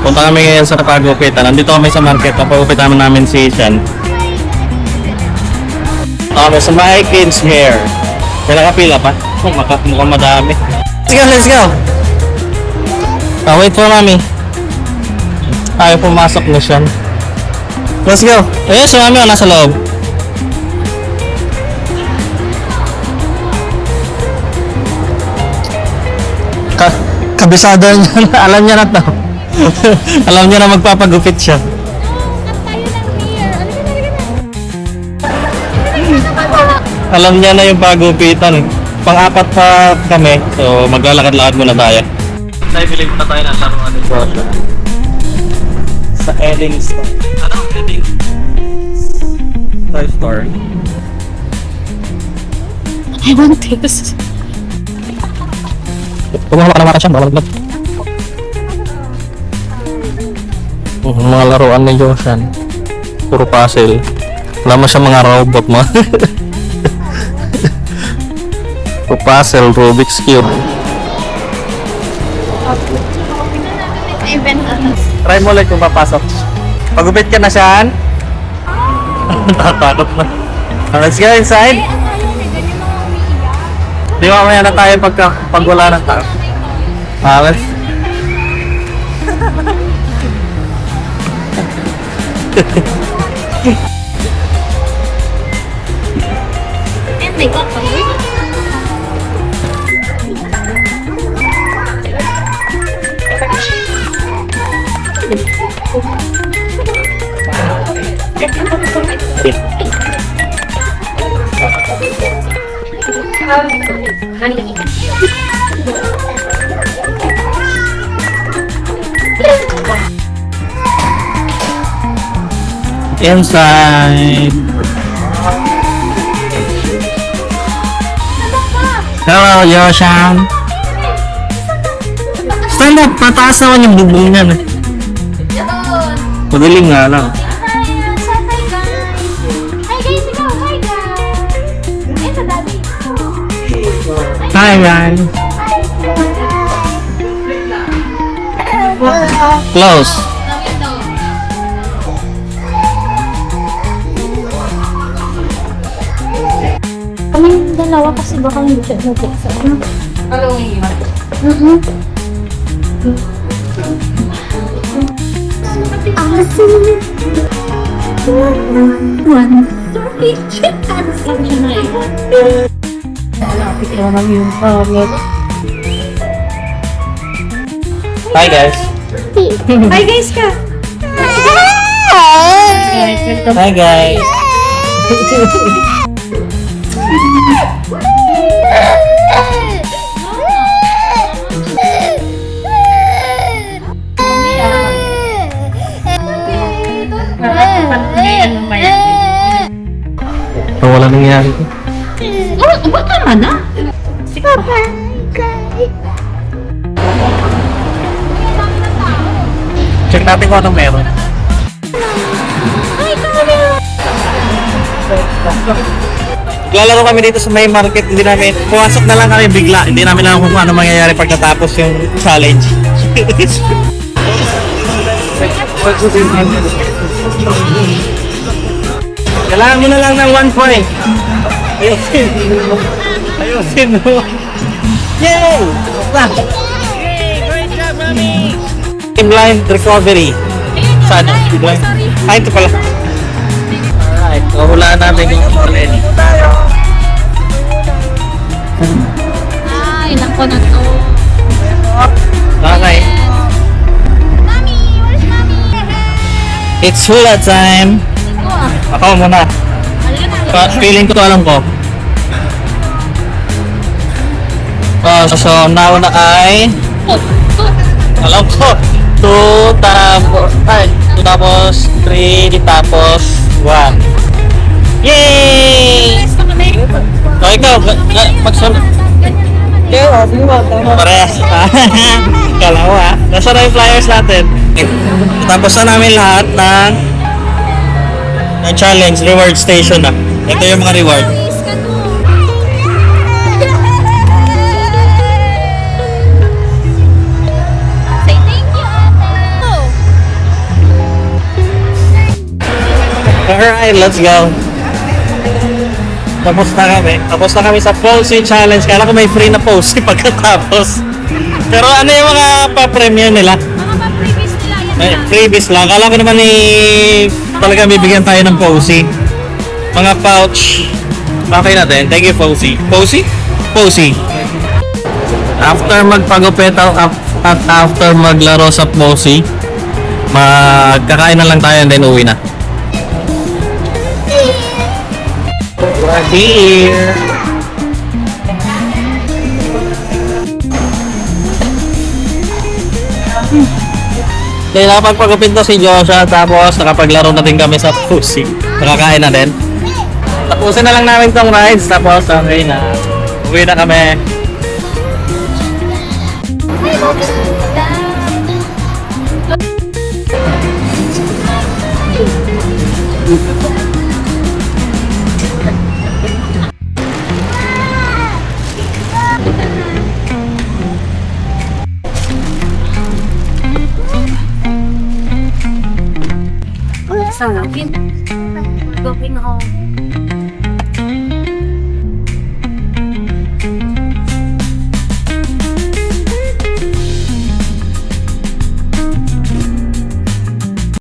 Punta kami ngayon sa pagupitan. Nandito kami sa market. Papagupitan namin si Sean. Kami sa my kids hair. Kaya nakapila pa. Mukhang madami. Let's go! Wait for mami. Ayaw pumasok na siya. Let's go! Ayun, si mami nasa loob. Kabisado niya na. Alam niya na to. Alam niya na magpapagupit siya. Alam niya na yung pagupitan. Pang-apat pa kami. So maglalakad-lakad muna tayo. Tayo bilhin muna tayo ng laruan dito sa Edding Store. Ano? Edding? Toy Store. I want this. Pumawa ka siya, mamalaglag. Mga laruan ni Joshan. Puro puzzle. Wala mo siya mga robot mo. Puro puzzle, Rubik's Cube. Try mo ulit kung papasok. Pagupit ka na siya. Tatakot na. Let's go inside. Di ba mamaya na tayo pag wala ng tao? Let's... Inside. Hello, Yoshan. Stand up, pataas naman yung bubong niyan. Madaling nga lang. Hi guys. Close. Kaming dalawa kasi baka hindi siya nag-text. Ano ang iwan? Awesome! One, three, lapit na lang yung pangit. Hi guys. Hi guys ka! Hi guys. Wala nangyari ko. Ba't tama na? Check natin kung anong meron. Lalaro kami dito sa may market, hindi namin, pumasok na lang kami bigla, hindi namin alam kung ano mangyayari pagkatapos yung challenge. Kailangan mo na lang ng 1 point. Ayusin. Ayusin mo. Yay! Yay! Great job, mommy! Blind recovery. Saan? Blind. Ay, ito pala. Alright, hulaan natin kung already. Ilan ko na to. Okay. Mami! Where's Mami? It's hula time. Ako muna. Feeling ko to alam ko. So nauna ay alam ko 2 tapos 3 tapos 1. Yay! So ikaw magsunod. Parehas. Kala mo nasa na yung flyers natin. Tapos na namin lahat ng challenge reward station na. Ito yung mga reward. Say thank you. Alright, let's go. Tapos na kami sa Posey Challenge. Kala ko may free na Posey pagkatapos. Pero ano yung mga pa-premium nila? Mga pa-previous nila yan Eh, lang. freebies lang. Kala ko naman talaga bibigyan tayo ng Posey. Mga pouch. Okay natin. Thank you, Posey. Posey? Posey. After magpagupit at after maglaro sa Posey, magkakain na lang tayo and then uwi na. We're here. Kaya nakapagpagupit na si Joshua tapos nakapaglaro na din kami sa Posey. Nakakain na din. Tapusin na lang namin tong rides tapos okay na. Uwi na kami. Sana. Gawin ako.